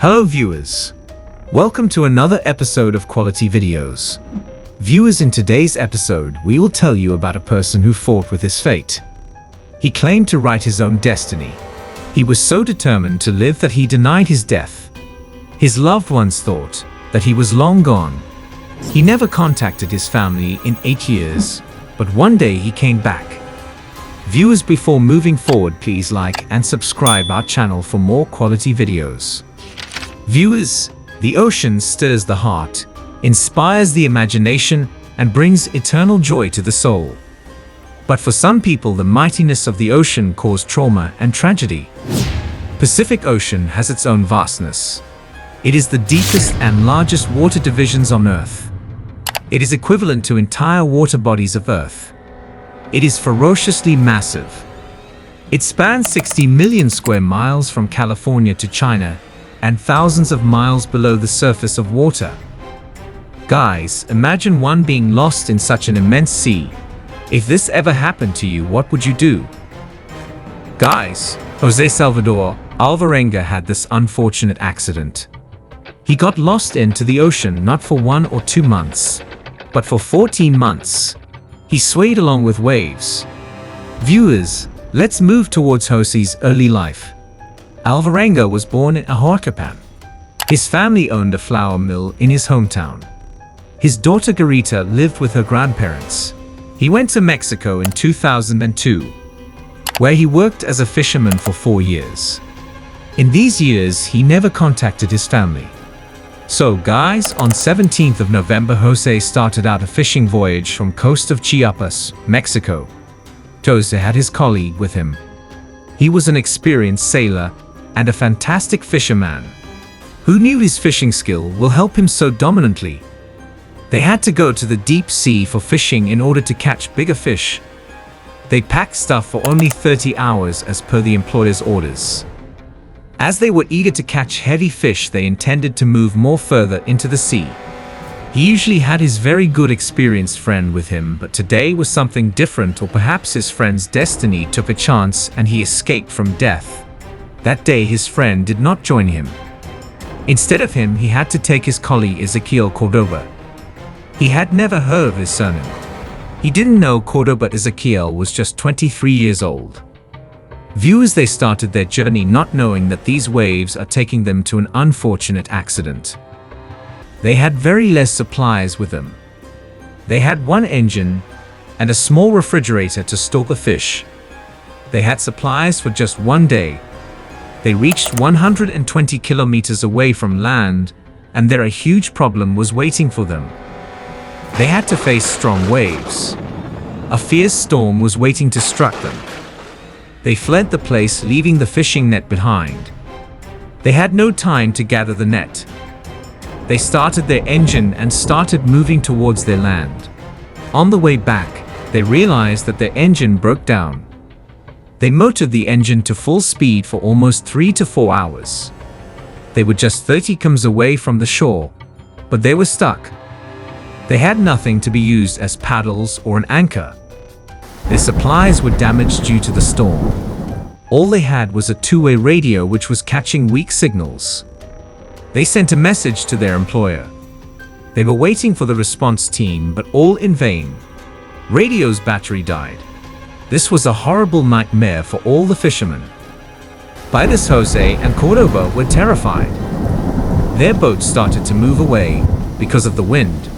Hello viewers, welcome to another episode of Quality Videos. Viewers, in today's episode we will tell you about a person who fought with his fate. He claimed to write his own destiny. He was so determined to live that he denied his death. His loved ones thought that he was long gone. He never contacted his family in 8 years, but one day he came back. Viewers, before moving forward, please like and subscribe our channel for more quality videos. Viewers, the ocean stirs the heart, inspires the imagination, and brings eternal joy to the soul. But for some people, the mightiness of the ocean caused trauma and tragedy. Pacific Ocean has its own vastness. It is the deepest and largest water divisions on Earth. It is equivalent to entire water bodies of Earth. It is ferociously massive. It spans 60 million square miles from California to China, and thousands of miles below the surface of water. Guys, imagine one being lost in such an immense sea. If this ever happened to you, what would you do? Guys, Jose Salvador Alvarenga had this unfortunate accident. He got lost into the ocean not for 1 or 2 months, but for 14 months. He swayed along with waves. Viewers, let's move towards Jose's early life. Alvarenga was born in Ahuacapan. His family owned a flour mill in his hometown. His daughter Garita lived with her grandparents. He went to Mexico in 2002, where he worked as a fisherman for 4 years. In these years, he never contacted his family. So guys, on 17th of November, Jose started out a fishing voyage from coast of Chiapas, Mexico. Jose had his colleague with him. He was an experienced sailor and a fantastic fisherman. Who knew his fishing skill will help him so dominantly? They had to go to the deep sea for fishing in order to catch bigger fish. They packed stuff for only 30 hours as per the employer's orders. As they were eager to catch heavy fish, they intended to move more further into the sea. He usually had his very good experienced friend with him, but today was something different, or perhaps his friend's destiny took a chance and he escaped from death. That day his friend did not join him. Instead of him, he had to take his colleague Ezequiel Cordoba. He had never heard of his surname. He didn't know Cordoba Ezequiel was just 23 years old. Viewers, they started their journey not knowing that these waves are taking them to an unfortunate accident. They had very less supplies with them. They had one engine and a small refrigerator to store the fish. They had supplies for just 1 day. They reached 120 kilometers away from land, and there a huge problem was waiting for them. They had to face strong waves. A fierce storm was waiting to strike them. They fled the place, leaving the fishing net behind. They had no time to gather the net. They started their engine and started moving towards their land. On the way back, they realized that their engine broke down. They motored the engine to full speed for almost 3 to 4 hours. They were just 30 km away from the shore, but they were stuck. They had nothing to be used as paddles or an anchor. Their supplies were damaged due to the storm. All they had was a two-way radio which was catching weak signals. They sent a message to their employer. They were waiting for the response team, but all in vain. Radio's battery died. This was a horrible nightmare for all the fishermen. By this, Jose and Cordoba were terrified. Their boat started to move away because of the wind.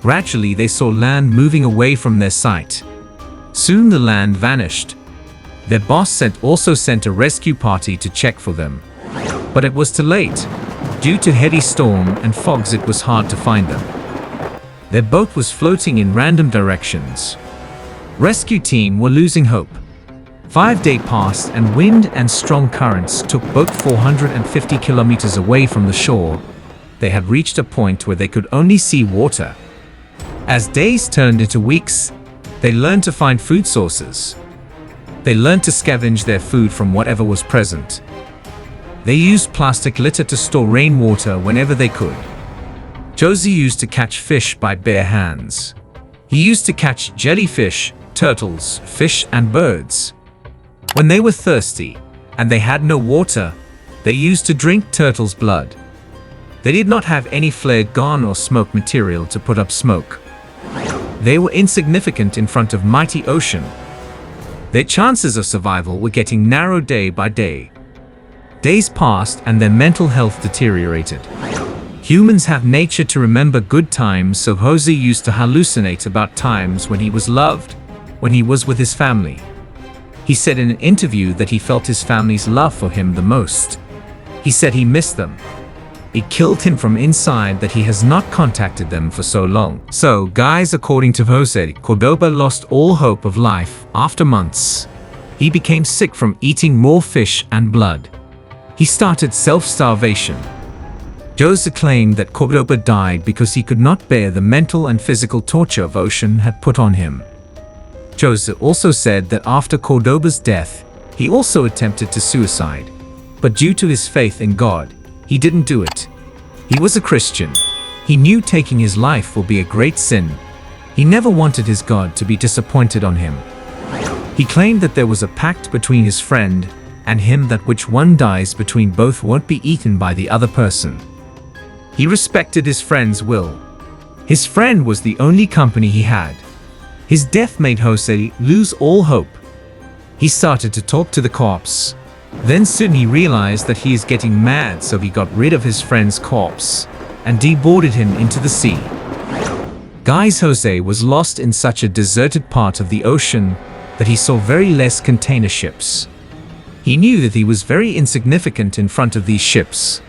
Gradually, they saw land moving away from their sight. Soon the land vanished. Their boss also sent a rescue party to check for them. But it was too late. Due to heavy storm and fogs, it was hard to find them. Their boat was floating in random directions. Rescue team were losing hope. 5 days passed and wind and strong currents took boat 450 kilometers away from the shore. They had reached a point where they could only see water. As days turned into weeks, they learned to find food sources. They learned to scavenge their food from whatever was present. They used plastic litter to store rainwater whenever they could. Jose used to catch fish by bare hands. He used to catch jellyfish, turtles, fish and birds. When they were thirsty and they had no water, They used to drink turtle's blood. They did not have any flare gun or smoke material to put up smoke. They were insignificant in front of mighty ocean. Their chances of survival were getting narrow day by day. Days passed and their mental health deteriorated. Humans have nature to remember good times, so Jose used to hallucinate about times when he was loved, when he was with his family. He said in an interview that he felt his family's love for him the most. He said he missed them. It killed him from inside that he has not contacted them for so long. So, guys, according to Jose, Cordoba lost all hope of life after months. He became sick from eating more fish and blood. He started self-starvation. Jose claimed that Cordoba died because he could not bear the mental and physical torture of ocean had put on him. Jose also said that after Cordoba's death, he also attempted to suicide. But due to his faith in God, he didn't do it. He was a Christian. He knew taking his life will be a great sin. He never wanted his God to be disappointed on him. He claimed that there was a pact between his friend and him that which one dies between both won't be eaten by the other person. He respected his friend's will. His friend was the only company he had. His death made Jose lose all hope. He started to talk to the corpse. Then soon he realized that he is getting mad, so he got rid of his friend's corpse and deboarded him into the sea. Guys, Jose was lost in such a deserted part of the ocean that he saw very less container ships. He knew that he was very insignificant in front of these ships.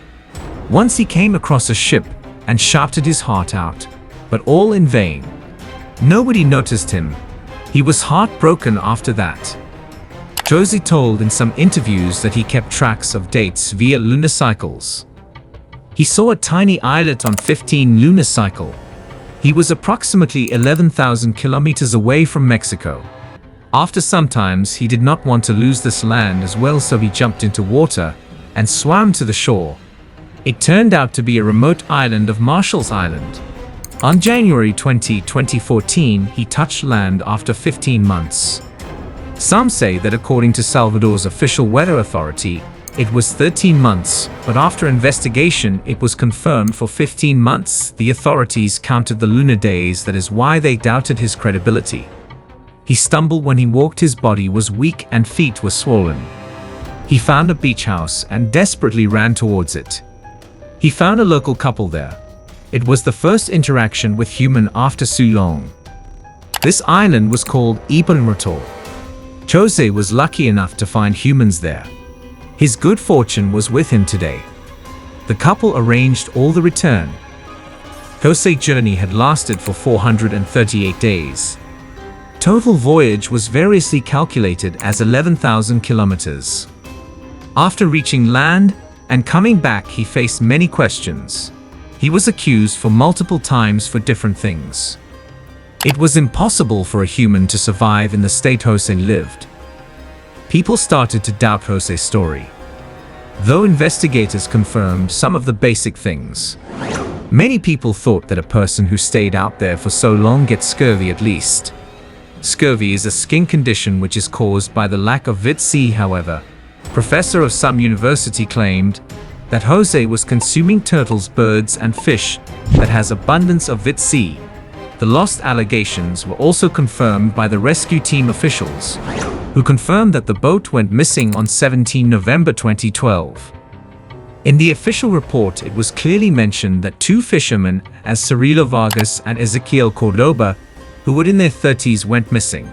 Once he came across a ship and shouted his heart out, but all in vain. Nobody noticed him. He was heartbroken after that. Jose told in some interviews that he kept tracks of dates via lunar cycles. He saw a tiny islet on 15 lunar cycle. He was approximately 11,000 kilometers away from Mexico. After some times, he did not want to lose this land as well, so he jumped into water and swam to the shore. It turned out to be a remote island of Marshall's Island. On January 20, 2014, he touched land after 15 months. Some say that according to Salvador's official weather authority, it was 13 months, but after investigation, it was confirmed for 15 months. The authorities counted the lunar days, that is why they doubted his credibility. He stumbled when he walked, his body was weak and feet were swollen. He found a beach house and desperately ran towards it. He found a local couple there. It was the first interaction with human after so long. This island was called Ipanrato. Jose was lucky enough to find humans there. His good fortune was with him today. The couple arranged all the return. Jose's journey had lasted for 438 days. Total voyage was variously calculated as 11,000 kilometers. After reaching land and coming back, he faced many questions. He was accused for multiple times for different things. It was impossible for a human to survive in the state Jose lived. People started to doubt Jose's story, though investigators confirmed some of the basic things. Many people thought that a person who stayed out there for so long gets scurvy at least. Scurvy is a skin condition which is caused by the lack of vitamin C. However, professor of some university claimed that Jose was consuming turtles, birds and fish that has abundance of vitamin C. The lost allegations were also confirmed by the rescue team officials, who confirmed that the boat went missing on 17 November 2012. In the official report, it was clearly mentioned that two fishermen, as Cirilo Vargas and Ezequiel Cordoba, who were in their 30s, went missing.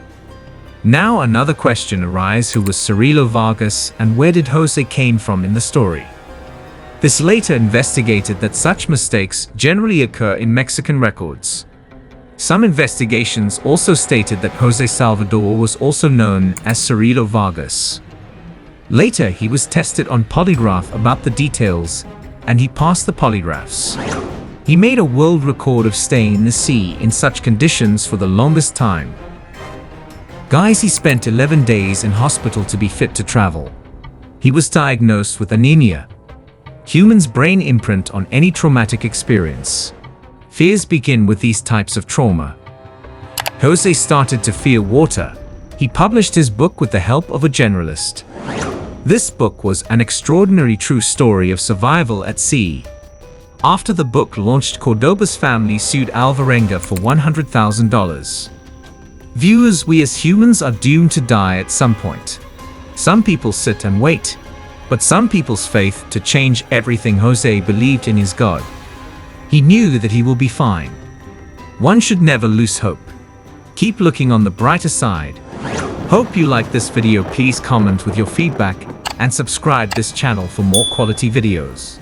Now another question arises: who was Cirilo Vargas and where did Jose came from in the story? This later investigated that such mistakes generally occur in Mexican records. Some investigations also stated that Jose Salvador was also known as Cirilo Vargas. Later, he was tested on polygraph about the details, and he passed the polygraphs. He made a world record of staying in the sea in such conditions for the longest time. Guys, he spent 11 days in hospital to be fit to travel. He was diagnosed with anemia. Humans' brain imprint on any traumatic experience. Fears begin with these types of trauma. Jose started to fear water. He published his book with the help of a generalist. This book was an extraordinary true story of survival at sea. After the book launched, Cordoba's family sued Alvarenga for $100,000. Viewers, we as humans are doomed to die at some point. Some people sit and wait, but some people's faith to change everything. Jose believed in his God. He knew that he will be fine. One should never lose hope. Keep looking on the brighter side. Hope you like this video. Please comment with your feedback and subscribe this channel for more quality videos.